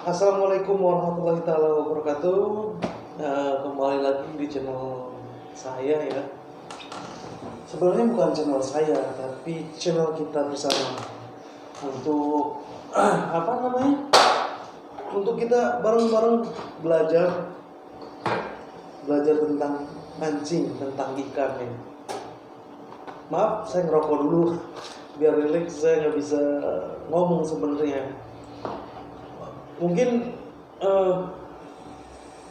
Assalamualaikum warahmatullahi taala wabarakatuh. Kembali lagi di channel saya ya. Sebenarnya bukan channel saya, tapi channel kita bersama untuk apa namanya? Untuk kita bareng-bareng belajar tentang mancing, tentang ikan ya. Maaf, saya ngerokok dulu biar rileks. Saya nggak bisa ngomong sebenarnya. Mungkin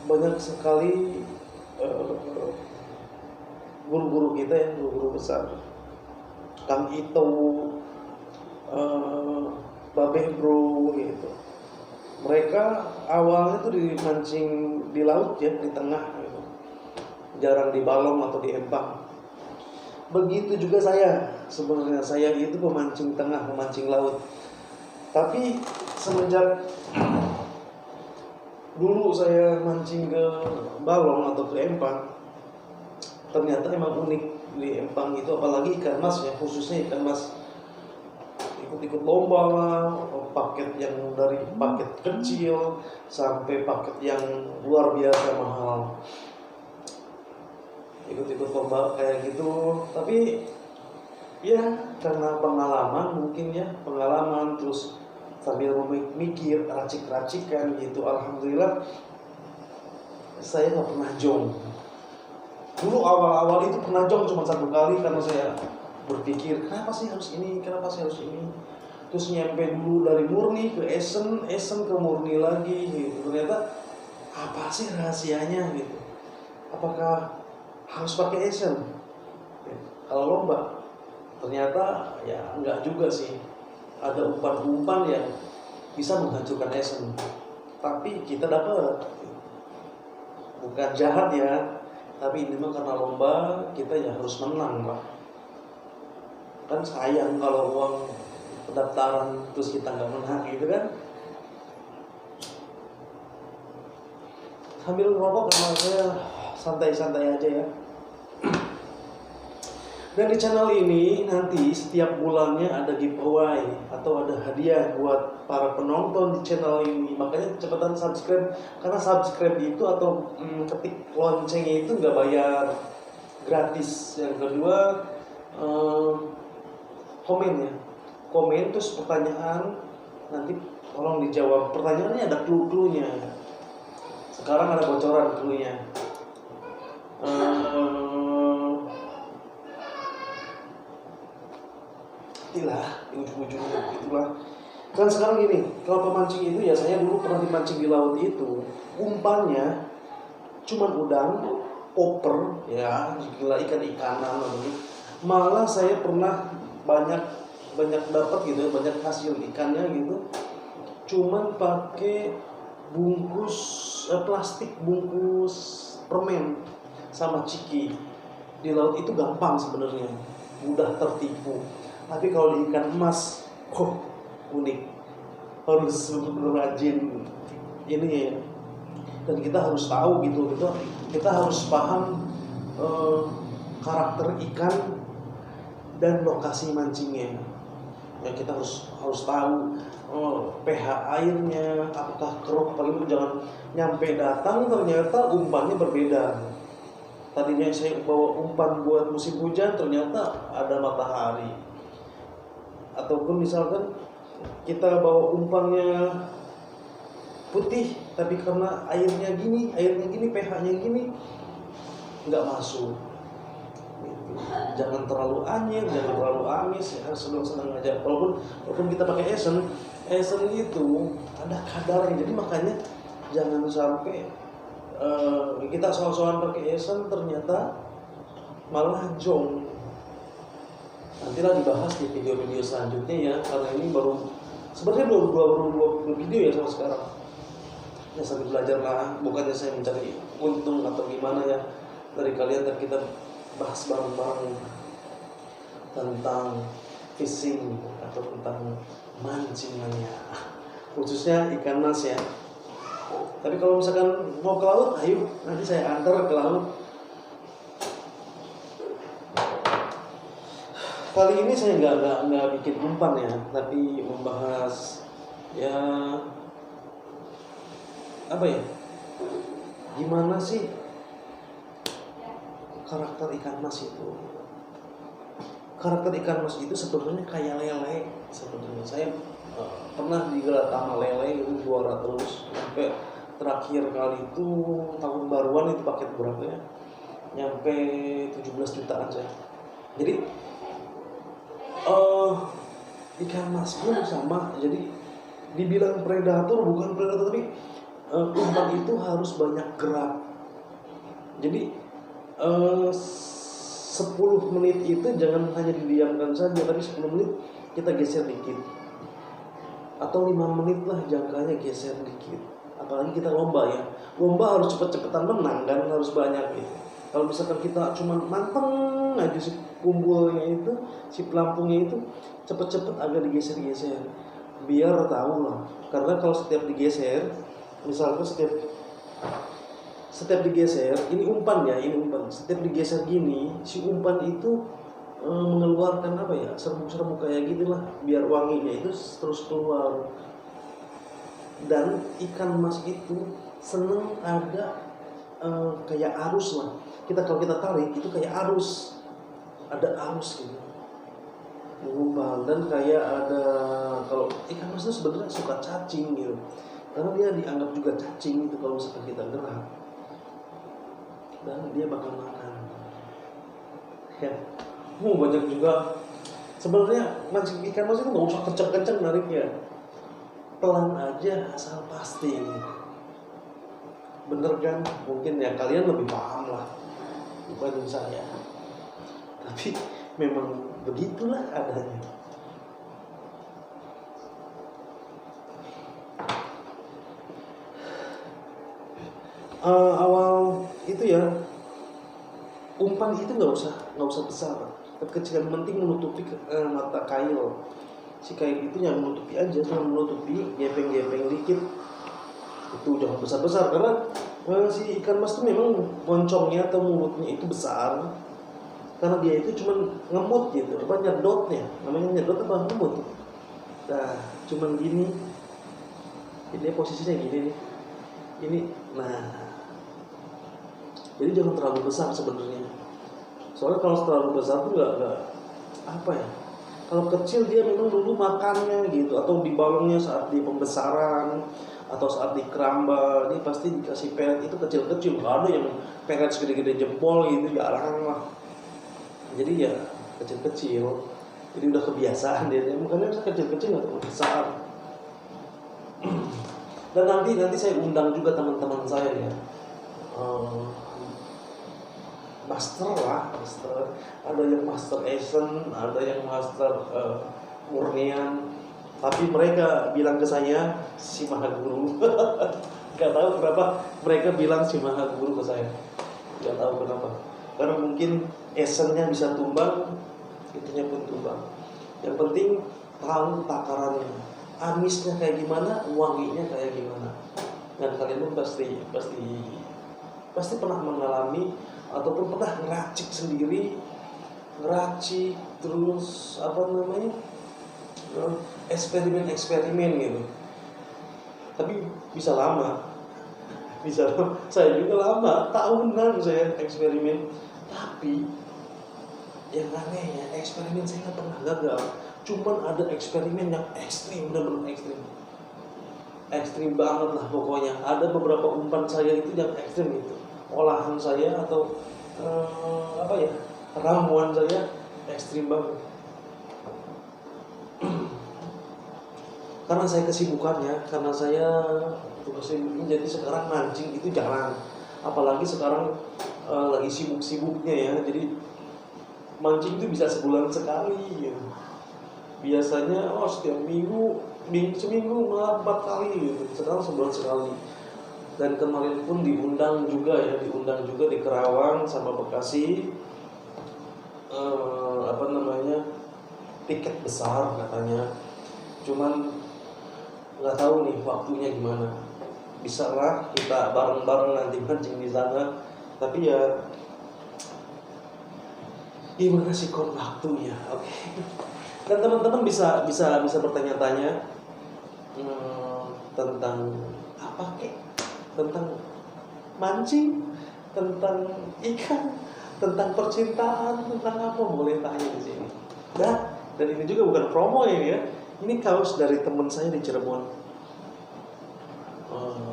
banyak sekali guru-guru kita ya, guru-guru besar, Kang Ito, Babeh Bro gitu. Mereka awalnya tuh dimancing di laut ya, di tengah gitu. Jarang di balong atau di empang. Begitu juga saya. Sebenarnya saya itu pemancing tengah, pemancing laut. Tapi semenjak dulu saya mancing ke balong atau ke empang, ternyata emang unik di empang itu, apalagi ikan mas ya, khususnya ikan mas. Ikut-ikut lomba lah, paket yang dari paket kecil sampai paket yang luar biasa mahal. Ikut-ikut lomba kayak gitu. Tapi ya karena pengalaman mungkin ya, pengalaman terus sambil mikir racik-racikan gitu. Alhamdulillah saya nggak pernah jong. Dulu awal-awal itu pernah jong cuma satu kali karena saya berpikir kenapa sih harus ini, kenapa sih harus ini. Terus nyampe dulu dari murni ke esen ke murni lagi gitu. Ternyata apa sih rahasianya gitu? Apakah harus pakai esen? Kalau lomba ternyata ya enggak juga sih. Ada umpan-umpan yang bisa menghancurkan esen, tapi kita dapat. Bukan jahat ya, tapi ini mah karena lomba kita ya harus menang lah. Kan sayang kalau uang pendaftaran terus kita nggak menang gitu kan. Sambil ngerokok karena saya santai-santai aja ya. Dan di channel ini nanti setiap bulannya ada giveaway atau ada hadiah buat para penonton di channel ini. Makanya cepetan subscribe, karena subscribe itu atau ketik loncengnya itu nggak bayar, gratis. Yang kedua komen ya, komen terus pertanyaan nanti tolong dijawab. Pertanyaannya ada clue-cluenya. Sekarang ada bocoran clue-nya. Itulah di ujung-ujungnya itulah. Kan sekarang gini, kalau pemancing itu ya, saya dulu pernah dimancing di laut itu, umpannya cuman udang, popper ya, gila ikan-ikanan gitu. Malah saya pernah banyak dapat gitu, banyak hasil ikannya gitu. Cuman pakai bungkus plastik, bungkus permen sama ciki. Di laut itu gampang sebenarnya, mudah tertipu. Tapi kalau di ikan emas, unik. Harus benar-benar rajin ini ya. Dan kita harus tahu gitu, kita harus paham karakter ikan dan lokasi mancingnya. Ya kita harus tahu pH airnya, apakah keruh apa gitu. Jangan nyampe datang ternyata umpannya berbeda. Tadinya saya bawa umpan buat musim hujan, ternyata ada matahari. Ataupun misalkan kita bawa umpannya putih, tapi karena airnya gini, pH-nya gini, nggak masuk. Jangan terlalu anyir, jangan terlalu amis, ya, sedang-sedang aja. Walaupun kita pakai esen itu ada kadarnya. Jadi makanya jangan sampai kita soal-soalan pakai esen ternyata malah jong. Nantilah dibahas di video-video selanjutnya ya, karena ini sebenarnya baru dua video ya sampai sekarang. Ya sambil belajar lah, bukannya saya mencari untung atau gimana ya dari kalian, dan kita bahas bareng-bareng tentang fishing atau tentang mancingannya, khususnya ikan mas ya. Tapi kalau misalkan mau ke laut, ayo nanti saya antar ke laut. Kali ini saya nggak bikin umpan ya, tapi membahas ya apa ya? Gimana sih karakter ikan mas itu? Karakter ikan mas itu sebenarnya kayak lele sebenarnya. Saya pernah digelar sama lele itu juara terus sampai terakhir kali itu tahun baruan itu paket berapa ya? Nyampe 17 jutaan saya. Jadi ikan mas pun sama. Jadi dibilang predator bukan predator, tapi umpan itu harus banyak gerak. Jadi 10 menit itu jangan hanya didiamkan saja, tapi 10 menit kita geser dikit, atau 5 menit lah jangkanya geser dikit. Apalagi kita lomba ya, lomba harus cepet-cepetan menang kan, harus banyak gitu. Kalau misalkan kita cuma manteng aja si kumpulnya itu, si pelampungnya itu cepet-cepet agak digeser-geser, biar tahu lah. Karena kalau setiap digeser, misalkan setiap digeser, ini umpan ya, ini umpan. Setiap digeser gini, si umpan itu mengeluarkan apa ya, serbuk-serbuk kayak gitulah, biar wanginya itu terus keluar. Dan ikan mas itu seneng ada kayak arus lah. Kalau kita tarik itu kayak arus, ada arus gitu, menggumpal. Dan kayak ada, kalau ikan mas itu sebenarnya suka cacing gitu, karena dia dianggap juga cacing itu kalau misalkan kita gerak. Dan dia bakal makan ya. Banyak juga sebenarnya mancing ikan mas itu nggak usah kenceng-kenceng nariknya, pelan aja asal pasti gitu. Bener kan? Mungkin ya kalian lebih paham lah dibanding saya, tapi memang begitulah adanya. Awal itu ya, umpan itu nggak usah besar, kecil, yang penting menutupi mata kail. Si kail itu yang menutupi aja, cuma menutupi, gepeng-gepeng dikit. Itu jangan besar-besar, karena si ikan mas itu memang moncongnya atau mulutnya itu besar, karena dia itu cuma ngemut gitu, nyedotnya, namanya nyedot apa ngemut. Nah, cuman gini, ini posisinya gini nih, ini, nah. Jadi jangan terlalu besar sebenarnya. Soalnya kalau terlalu besar tuh nggak apa ya. Kalau kecil dia memang dulu makannya gitu, atau dibalongnya saat di pembesaran, atau saat di keramba, dia pasti dikasih pelet itu kecil-kecil. Nggak ada yang pelet segede-gede jempol gitu, jarang lah. Jadi ya kecil-kecil. Jadi udah kebiasaan dia. Makanya bisa kecil-kecil atau besar. Dan nanti saya undang juga teman-teman saya ya. Master. Ada yang master Asian, ada yang master murnian. Tapi mereka bilang ke saya si Maha Guru. Gak tahu kenapa mereka bilang si Maha Guru ke saya. Gak tahu kenapa. Karena mungkin Asian-nya bisa tumbang, itunya pun tumbang. Yang penting tahu takarannya, amisnya kayak gimana, wanginya kayak gimana. Dan kalian pun pasti pernah mengalami ataupun pernah ngeracik sendiri, terus eksperimen gitu. Tapi bisa lama. Saya juga lama, tahunan saya eksperimen. Tapi yang anehnya eksperimen saya nggak pernah gagal. Cuman ada eksperimen yang ekstrim, benar-benar ekstrim banget lah pokoknya. Ada beberapa umpan saya itu yang ekstrim itu, olahan saya atau ramuan saya ekstrim banget. Karena saya kesibukannya, karena saya jadi sekarang mancing itu jarang. Apalagi sekarang lagi sibuk-sibuknya ya. Jadi mancing itu bisa sebulan sekali gitu. Biasanya setiap seminggu malah 4 kali gitu. Sekarang sebulan sekali. Dan kemarin pun diundang juga di Kerawang sama Bekasi, tiket besar katanya. Cuman nggak tahu nih waktunya gimana. Bisa lah kita bareng-bareng nanti mancing di sana. Tapi ya gimana sih waktunya? Oke. Dan teman-teman bisa bertanya-tanya tentang apa kek mancing, tentang ikan, tentang percintaan, tentang apa boleh tanya di sini. Dan ini juga bukan promo ini ya. Ini kaos dari teman saya di Cirebon.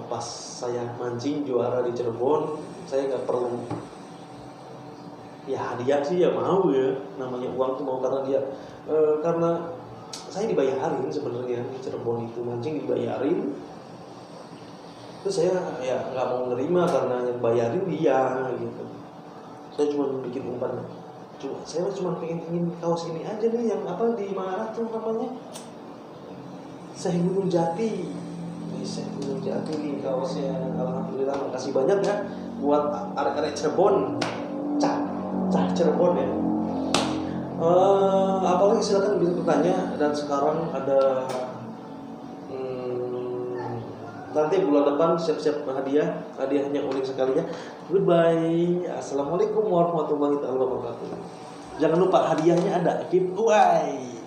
Pas saya mancing juara di Cirebon, saya nggak perlu ya hadiah sih ya mau ya, namanya uang tuh mau karena dia karena saya dibayarin sebenarnya di Cirebon itu mancing dibayarin. Terus saya ya nggak mau nerima karena yang bayarin dia gitu. Saya cuma bikin umpan. Saya cuma ingin kaos ini aja nih yang apa di mana tuh namanya? Syekh Gunung Jati. Di Syekh Gunung Jati nih kaosnya. Alhamdulillah makasih banyak ya buat arek-arek Cirebon. Cah Cirebon ya. Apalagi silakan bisa bertanya. Dan sekarang ada nanti bulan depan siap-siap hadiahnya unik sekali ya. Goodbye. Assalamualaikum warahmatullahi wabarakatuh. Jangan lupa hadiahnya ada giveaway.